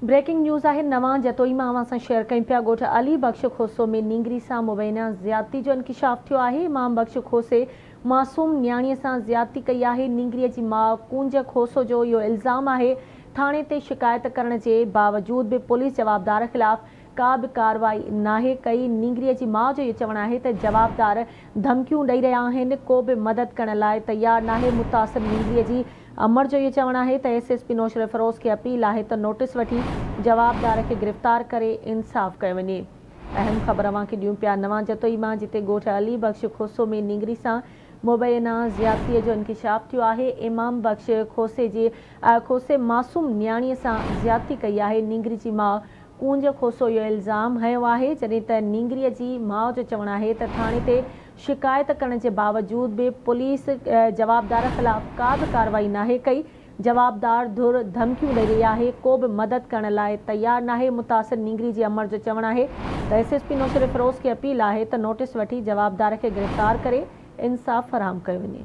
Breaking news है नवां जतोई मां असां शेयर कयूं पिया। ॻोठ अली बख्श खोसो में नींगरी सां मुबैना ज़्यादती जो इंकिशाफ थियो आहे। इमाम बख्श खोसे मासूम न्याणीअ सां ज़्यादती कई आहे। नींगरीअ जी माउ कूंज खोसो जो इहो इल्ज़ाम आहे। थाणे ते शिकायत करण जे बावजूद बि पुलिस जवाबदार ख़िलाफ़ का बि कार्रवाई नाहे कई। नींगरीअ जी माउ जो इहो चवणु आहे त जवाबदार धमकियूं ॾेई रहिया आहिनि, को बि मदद करण लाइ तयारु नाहे। मुतासिर नींगरीअ जी अमर जो इहो चवणु आहे त एसएसपी नौशर फिरोज़ खे अपील आहे त नोटिस वठी जवाबदार खे गिरफ़्तार करे इंसाफ़ कयो वञे। अहम ख़बर अव्हांखे ॾियूं पिया नवां जतोई मां, जिते ॻोठ अली बख्श खोसो में नींगरी सां मुबैना ज़्यादतीअ जो इंकिशाफ थियो आहे। इमाम बख्श खोसे मासूम न्याणीअ सां ज़्यादती कई आहे। नींगरी जी माउ कूंज खोसो इहो इल्ज़ाम हयो आहे, जॾहिं त नींगरीअ जी माउ जो चवणु आहे त थाणे ते शिकायत करण जे बावजूद बि पुलिस जवाबदार ख़िलाफ़ का बि कार्रवाई नाहे कई। जवाबदार धुर धमकियूं ॾेई रही आहे, को बि मदद करण लाइ तयारु नाहे। मुतासिर नींगरी जी अमर जो चवणु आहे त एसएसपी नौशर फिरोज़ खे अपील आहे त नोटिस वठी जवाबदार खे गिरफ़्तार करे इंसाफ़ फराहम कयो वञे।